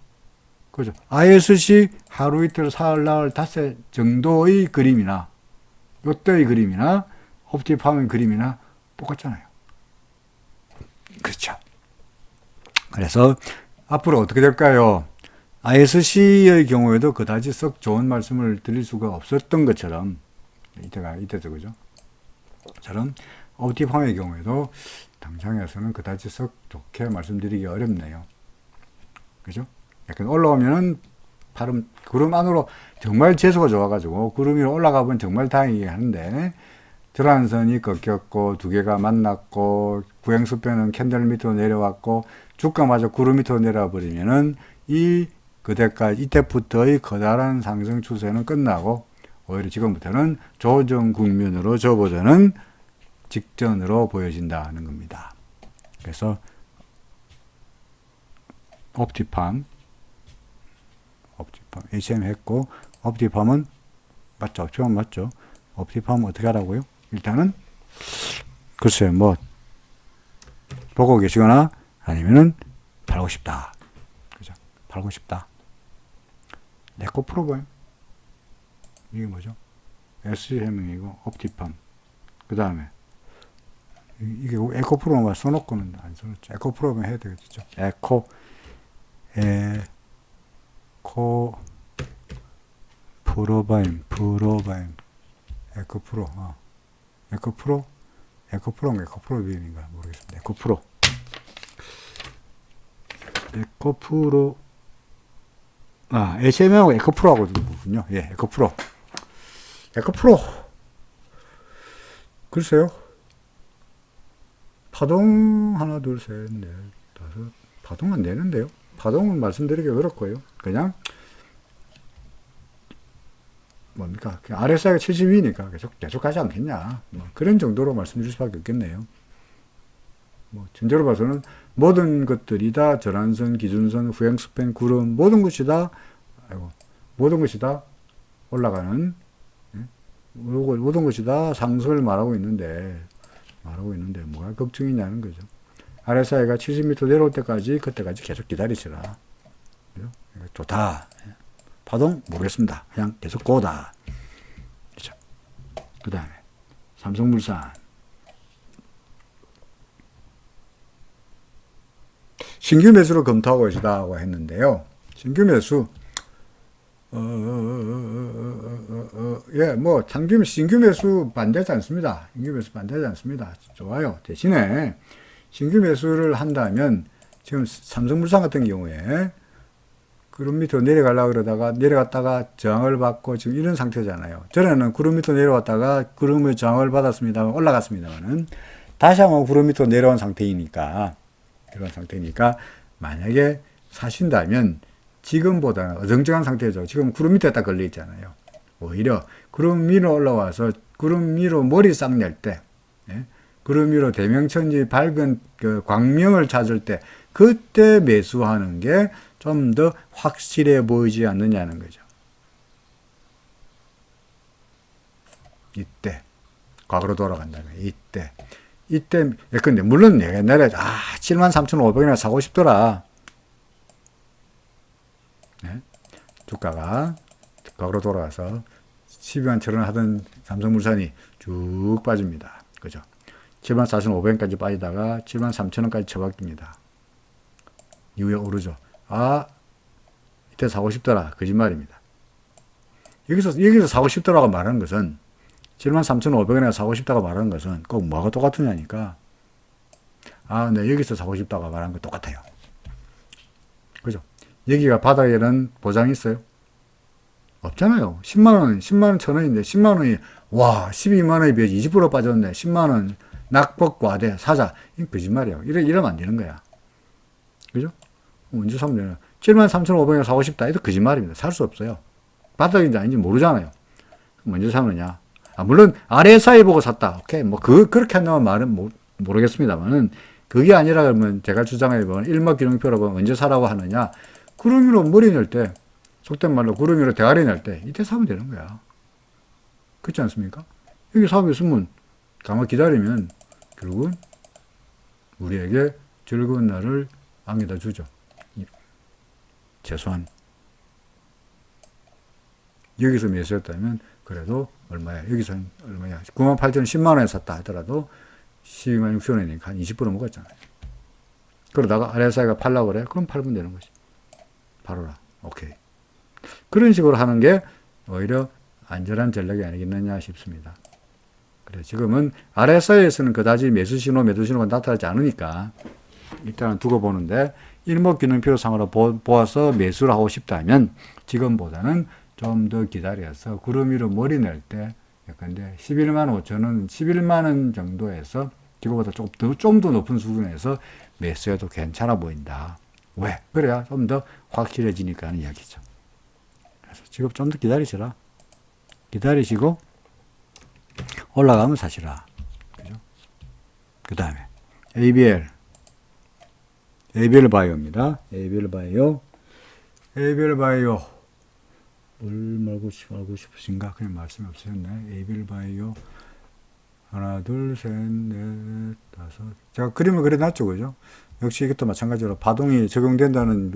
그죠? ISC 하루 이틀 사흘 나흘 닷새 정도의 그림이나 요때의 그림이나 옵티팜의 그림이나 똑같잖아요. 그렇죠. 그래서 앞으로 어떻게 될까요? ISC의 경우에도 그다지 썩 좋은 말씀을 드릴 수가 없었던 것처럼, 이때죠, 그죠? 처럼, 옵티팜의 경우에도 당장에서는 그다지 썩 좋게 말씀드리기 어렵네요. 그죠? 약간 올라오면은, 구름 안으로 정말 재수가 좋아가지고, 구름 위로 올라가면 정말 다행이긴 한데, 전환선이 꺾였고, 두 개가 만났고, 구행수표는 캔들 밑으로 내려왔고, 주가마저 구름 밑으로 내려와 버리면은, 이때부터의 커다란 상승 추세는 끝나고, 오히려 지금부터는 조정 국면으로 접어드는 직전으로 보여진다는 겁니다. 그래서, 옵티팜, HM 했고, 옵티팜은, 맞죠? 옵티팜 맞죠? 옵티팜은 어떻게 하라고요? 일단은, 글쎄요, 보고 계시거나, 아니면은, 팔고 싶다. 그죠? 팔고 싶다. 네코 프로그램. 이게 뭐죠? SM이고, 옵티팜. 그 다음에, 이게 에코 프로그램만 써놓고는 안 써놓죠. 에코 프로그램 해야 되겠죠. 에코 프로바임, 에코프로, 에코프로 비임인가 모르겠습니다. 에코프로, HM하고 에코프로하고 있군요. 예, 에코프로. 글쎄요. 파동, 하나, 둘, 셋, 넷, 다섯, 파동 안 되는데요. 파동은 말씀드리기 어렵고요. 그냥, 뭡니까? RSI가 72니까 계속 가지 않겠냐. 그런 정도로 말씀드릴 수밖에 없겠네요. 전제로 봐서는 모든 것들이 다 전환선, 기준선, 후행스팬, 구름, 모든 것이 다 올라가는, 모든 것이 다 상승을 말하고 있는데 뭐가 걱정이냐는 거죠. RSI가 70m 내려올 때까지, 그때까지 계속 기다리시라. 좋다. 파동? 모르겠습니다. 그냥 계속 고다. 그렇죠. 그 다음에, 삼성물산. 신규 매수를 검토하고 계시다고 했는데요. 신규 매수, 신규 매수 반대하지 않습니다. 신규 매수 반대하지 않습니다. 좋아요. 대신에, 신규 매수를 한다면, 지금 삼성물산 같은 경우에, 구름 밑으로 내려가려고 그러다가 내려갔다가 저항을 받고 지금 이런 상태잖아요. 전에는 구름 밑으로 내려왔다가 구름의 저항을 받았습니다. 올라갔습니다만은 다시 한번 구름 밑으로 내려온 상태이니까 만약에 사신다면 지금보다는 어정쩡한 상태죠. 지금 구름 밑에 딱 걸려 있잖아요. 오히려 구름 위로 올라와서 구름 위로 머리 싹 낼 때, 구름 위로 대명천지 밝은 그 광명을 찾을 때 그때 매수하는 게 좀 더 확실해 보이지 않느냐는 거죠. 이때 과거로 돌아간다면 이때 예컨대 물론 옛날에 73,500원이나 사고 싶더라. 네? 주가가 과거로 돌아가서 12만 1,000원 하던 삼성물산이 쭉 빠집니다. 그죠? 74,500원까지 빠지다가 73,000원까지 쳐박힙니다. 이후에 오르죠. 이때 사고 싶더라. 거짓말입니다. 여기서 사고 싶다라고 말하는 것은 73,500원에 사고 싶다고 말하는 것은 꼭 뭐가 똑같으냐니까. 아, 네, 여기서 사고 싶다고 말하는 거 똑같아요. 그죠? 여기가 바닥에는 보장이 있어요? 없잖아요. 10만원, 10만원 1,000원인데 10만원이 와 12만원에 비해 20% 빠졌네. 10만원 낙폭 과대 사자. 이건 거짓말이에요. 이러면 안 되는 거야. 그죠? 언제 사면 되나? 73,500원에 사고 싶다. 이도 거짓말입니다. 살 수 없어요. 바닥인지 아닌지 모르잖아요. 언제 사느냐? 아, 물론 RSI 보고 샀다. 오케이. 뭐 그렇게 한다면 말은 모르겠습니다만은 그게 아니라 그러면 제가 주장해 보면 일목균형표로 보면 언제 사라고 하느냐? 구름 위로 머리 낼 때, 속된 말로 구름 위로 대가리 낼 때 이때 사면 되는 거야. 그렇지 않습니까? 여기 사업이 있으면 가만 기다리면 결국은 우리에게 즐거운 날을 안겨다 주죠. 최소한 여기서 매수했다면 그래도 얼마야? 여기서 얼마야? 98,000원 10만원에 샀다 하더라도 126,000원이니까 한 20% 먹었잖아요. 그러다가 RSI가 팔라고 그래? 그럼 팔면 되는 거지. 팔아라. 오케이. 그런 식으로 하는 게 오히려 안전한 전략이 아니겠느냐 싶습니다. 그래, 지금은 RSI에서는 그다지 매수 신호, 매도 신호가 나타나지 않으니까 일단은 두고 보는데 일목균형표상으로 보아서 매수를 하고 싶다면 지금보다는 좀 더 기다려서 구름 위로 머리 낼 때 약간 11만 5천원, 11만 원 정도에서 지금보다 좀 더 높은 수준에서 매수해도 괜찮아 보인다. 왜? 그래야 좀 더 확실해지니까 하는 이야기죠. 그래서 지금 좀 더 기다리시라. 기다리시고 올라가면 사시라. 그죠? 그 다음에 ABL 바이오입니다. ABL 바이오 뭘 알고 싶으신가? 그냥 말씀이 없으셨네. ABL 바이오 하나, 둘, 셋, 넷, 다섯. 제가 그림을 그려놨죠, 그죠? 역시 이것도 마찬가지로 파동이 적용된다는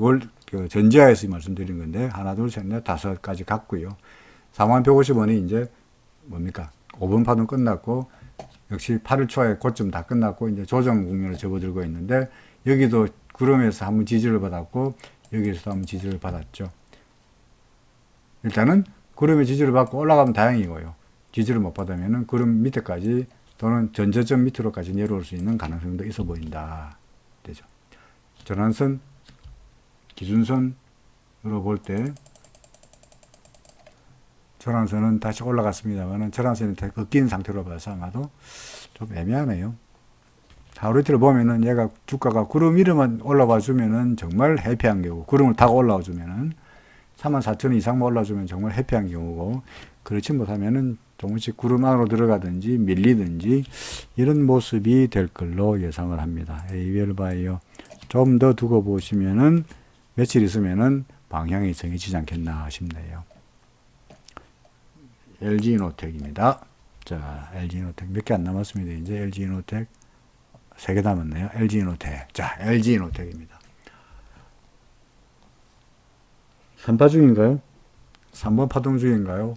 전지하에서 말씀드린 건데 하나, 둘, 셋, 넷, 다섯까지 갔고요. 4150원이 이제 뭡니까? 5분 파동 끝났고 역시 8일 초에 고점 다 끝났고 이제 조정 국면을 접어들고 있는데 여기도 구름에서 한번 지지를 받았고 여기에서도 한번 지지를 받았죠. 일단은 구름에 지지를 받고 올라가면 다행이고요. 지지를 못 받으면은 구름 밑에까지 또는 전저점 밑으로까지 내려올 수 있는 가능성도 있어 보인다. 되죠. 전환선, 기준선으로 볼 때 전환선은 다시 올라갔습니다만은 전환선이 꺾인 상태로 봐서 아마도 좀 애매하네요. 하루 이틀을 보면은 얘가 주가가 구름 위로만 올라와 주면은 정말 해피한 경우, 구름을 타고 올라와 주면은 34,000원 이상만 올라주면 정말 해피한 경우고, 그렇지 못하면은 조금씩 구름 안으로 들어가든지 밀리든지 이런 모습이 될 걸로 예상을 합니다. ABL 바이오 좀 더 두고 보시면은 며칠 있으면은 방향이 정해지지 않겠나 싶네요. LG이노텍입니다. 자, LG이노텍 몇 개 안 남았습니다. 이제 LG이노텍 3개 남았네요. LG이노텍. 자, LG이노텍입니다. 3파 중인가요? 3번 파동 중인가요?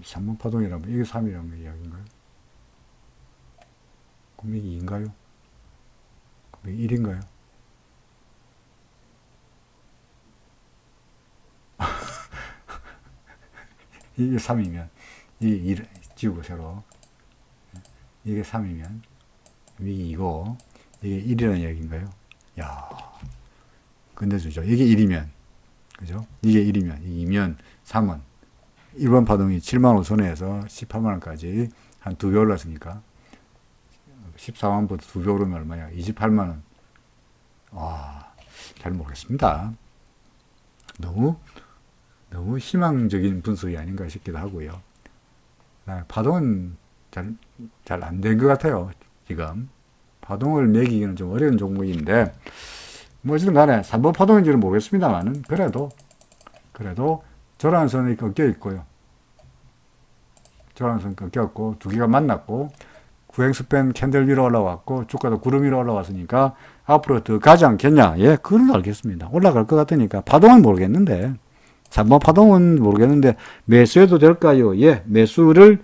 3번 파동이라면 이게 3이라는 이야기인가요? 그럼 이게 2인가요? 그럼 이게 1인가요? 이게 3이면 이게 1, 지우고 새로 이게 3이면 이게 2고 이게 1이라는 이야기인가요? 야, 끝내주죠. 이게 1이면 그죠? 이게 1이면 2면 3은 1번 파동이 75,000원에서 18만원까지 한 2배 올랐으니까 14만원보다 2배 오르면 얼마야? 28만원. 와, 잘 모르겠습니다. 너무 희망적인 분석이 아닌가 싶기도 하고요. 파동은 잘 안 된 것 같아요. 지금 파동을 매기기는 좀 어려운 종목인데 뭐 어쨌든 간에 3번 파동인지는 모르겠습니다만은 그래도 저란선이 꺾여 있고요. 저란선 꺾였고 두 개가 만났고 구행스팬 캔들 위로 올라왔고 주가도 구름 위로 올라왔으니까 앞으로 더 가지 않겠냐? 예, 그건 알겠습니다. 올라갈 것 같으니까 파동은 모르겠는데 3번 파동은 모르겠는데 매수해도 될까요? 예, 매수를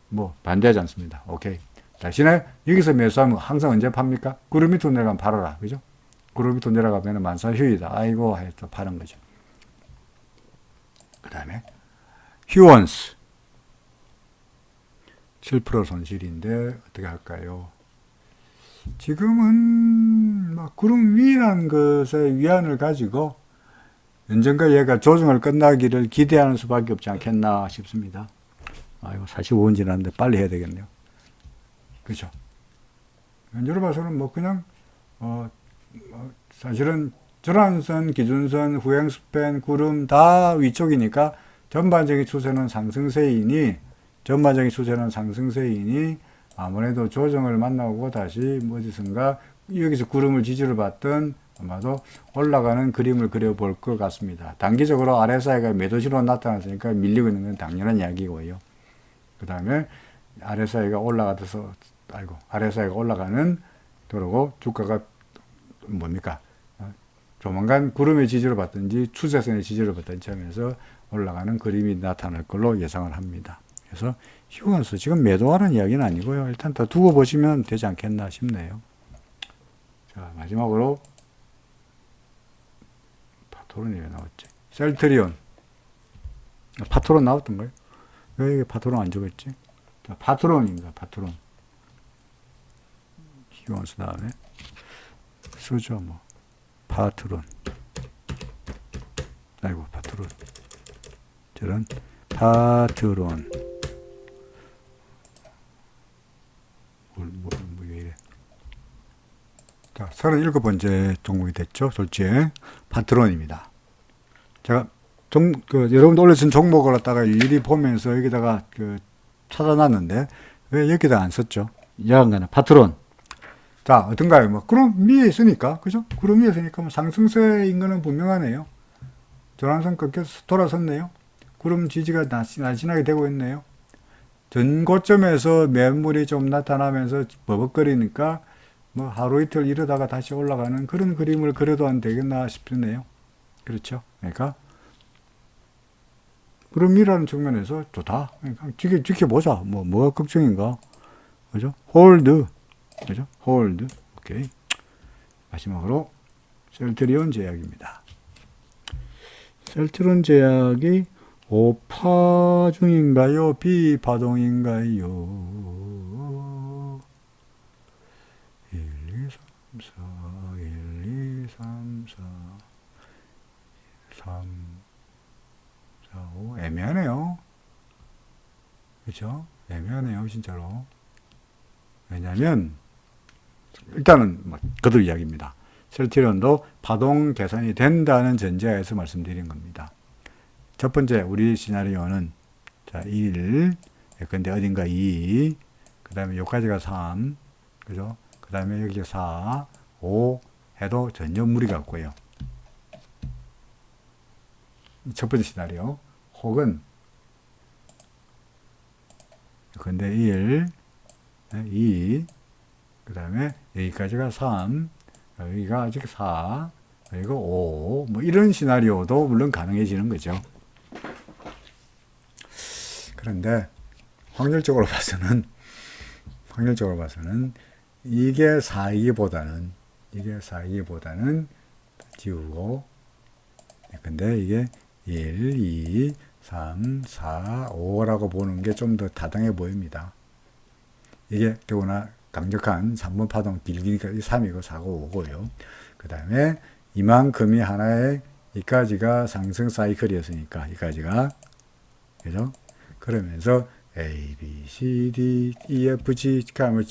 뭐 반대하지 않습니다. 오케이. 대신에 여기서 매수하면 항상 언제 팝니까? 구름 밑으로 내려가면 팔아라. 그죠? 구름 밑으로 내려가면 만사 휴이다. 아이고 해서 파는 거죠. 그 다음에 휴원스 7% 손실인데 어떻게 할까요? 지금은 막 구름 위라는 것에 위안을 가지고 언젠가 얘가 조정을 끝나기를 기대하는 수밖에 없지 않겠나 싶습니다. 아이고 45분 지났는데 빨리 해야 되겠네요. 그렇죠? 현재로 봐서는 뭐 그냥 사실은 전환선, 기준선, 후행스팬, 구름 다 위쪽이니까 전반적인 추세는 상승세이니 아무래도 조정을 만나고 다시 어디선가 여기서 구름을 지지를 받든 아마도 올라가는 그림을 그려볼 것 같습니다. 단기적으로 RSI가 매도시로 나타났으니까 밀리고 있는 건 당연한 이야기고요. 그 다음에 RSI가 올라가는 그러고 주가가 뭡니까? 조만간 구름의 지지를 받든지 추세선의 지지를 받든지 하면서 올라가는 그림이 나타날 걸로 예상을 합니다. 그래서 휴원스 지금 매도하는 이야기는 아니고요. 일단 더 두고 보시면 되지 않겠나 싶네요. 자, 마지막으로 파토론이 왜 나왔지? 셀트리온. 파토론 나왔던 거예요? 왜 이게 파토론 안 적었지? 자, 파토론입니다. 파토론. 휴원스 다음에 쓰죠 뭐. 파트론. 아이고 파트론. 저런 파트론. 왜 이래? 자, 37번째 종목이 됐죠. 솔직히 파트론입니다. 제가 여러분도 올려준 종목을 갖다가 일일이 보면서 여기다가 찾아놨는데 왜 여기다 안 썼죠? 야간간에 파트론. 자, 어떤가요? 뭐 구름 위에 있으니까, 그죠? 구름 위에 있으니까 뭐 상승세인 거는 분명하네요. 전환선 꺾여서 돌아섰네요. 구름 지지가 날씬하게 되고 있네요. 전 고점에서 매물이 좀 나타나면서 버벅거리니까 뭐 하루 이틀 이러다가 다시 올라가는 그런 그림을 그려도 안 되겠나 싶네요. 그렇죠? 그러니까 구름이라는 측면에서 좋다. 그러니까 지켜보자. 뭐가 걱정인가? 그죠? 홀드. 그죠? 홀드. 오케이. 마지막으로 셀트리온 제약입니다. 셀트리온 제약이 5파 중인가요? 비파동인가요? 1, 2, 3, 4, 1, 2, 3, 4, 3, 4, 5. 애매하네요. 그렇죠? 애매하네요, 진짜로. 왜냐면 일단은 거듭 이야기입니다. 셀트리온도 파동 개선이 된다는 전제하에서 말씀드린 겁니다. 첫 번째 우리 시나리오는 자 1, 근데 어딘가 2, 그 다음에 여기까지가 3, 그죠? 그 다음에 여기가 4, 5 해도 전혀 무리가 없고요. 첫 번째 시나리오. 혹은 근데 1, 2, 그 다음에 여기까지가 3, 여기가 아직 4, 여기가 5, 뭐 이런 시나리오도 물론 가능해지는 거죠. 그런데 확률적으로 봐서는 이게 4이기보다는 지우고, 근데 이게 1, 2, 3, 4, 5라고 보는 게 좀 더 타당해 보입니다. 이게 더구나 강력한 3번 파동 길기니까 3이고 4고 5고요. 그 다음에 이만큼이 하나의 이까지가 상승 사이클이었으니까 이까지가, 그죠? 그러면서 A, B, C, D, E, F, G 하면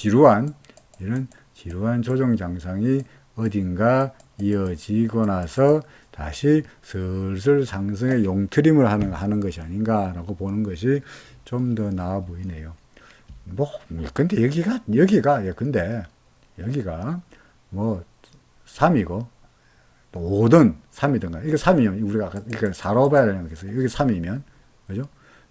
이런 지루한 조정 장상이 어딘가 이어지고 나서 다시 슬슬 상승의 용트림을 하는 것이 아닌가라고 보는 것이 좀 더 나아 보이네요. 근데 여기가 뭐 3이고 또 5든 3이든가, 이게 3이면 우리가 아까 4로 봐야 되는 거겠어요. 여기 3이면, 그죠?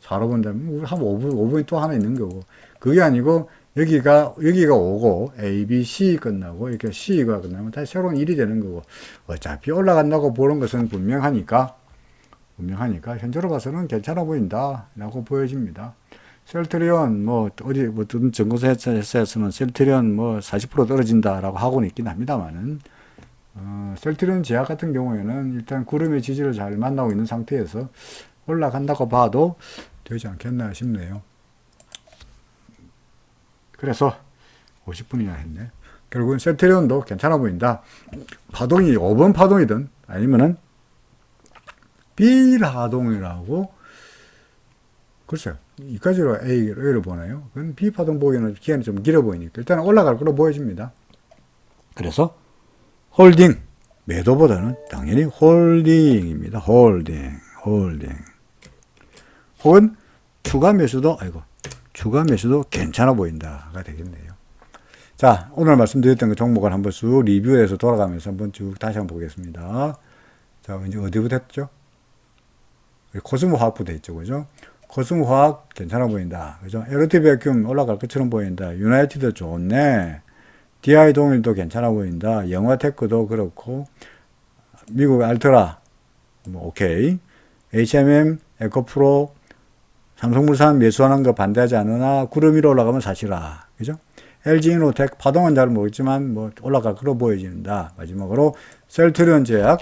4로 본다면 한 5분이 또 하나 있는 거고, 그게 아니고 여기가 5고 A, B, C 끝나고 이렇게 C가 끝나면 다시 새로운 1이 되는 거고, 어차피 올라간다고 보는 것은 분명하니까 현재로 봐서는 괜찮아 보인다라고 보여집니다. 셀트리온 어떤 정보사에서는 셀트리온 40% 떨어진다라고 하고는 있긴 합니다만은, 셀트리온 제약 같은 경우에는 일단 구름의 지지를 잘 만나고 있는 상태에서 올라간다고 봐도 되지 않겠나 싶네요. 그래서 50분이나 했네. 결국은 셀트리온도 괜찮아 보인다. 파동이 5번 파동이든 아니면은 B파동이라고 글쎄요. 이까지로 A를 보나요? 그건 B파동 보기에는 기간이 좀 길어 보이니까 일단 올라갈 거로 보여집니다. 그래서 홀딩 매도보다는 당연히 홀딩입니다. 홀딩 혹은 추가 매수도 괜찮아 보인다가 되겠네요. 자, 오늘 말씀드렸던 그 종목을 한번 쭉 리뷰해서 돌아가면서 한번 쭉 다시 한번 보겠습니다. 자, 이제 어디부터 했죠? 코스모 화학부터 했죠, 그죠? 코스모 화학 괜찮아 보인다, 그죠? LT 백큐ම් 올라갈 것처럼 보인다. 유나이티드 좋네. DI 동일도 괜찮아 보인다. 영화테크도 그렇고, 미국 알트라, 뭐, 오케이. HMM, 에코프로, 삼성물산 매수하는 거 반대하지 않으나, 구름 위로 올라가면 사실아. 그죠? LG이노텍, 파동은 잘 모르겠지만, 뭐, 올라갈 거로 보여진다. 마지막으로, 셀트리온 제약,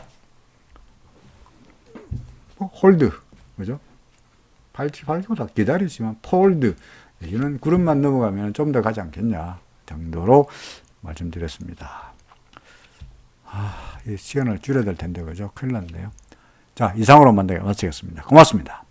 홀드. 그죠? 팔기보다 기다리지만, 폴드. 이는 구름만 넘어가면 좀 더 가지 않겠냐. 정도로 말씀드렸습니다. 이 시간을 줄여야 될 텐데, 그죠? 큰일 났네요. 자, 이상으로 마치겠습니다. 고맙습니다.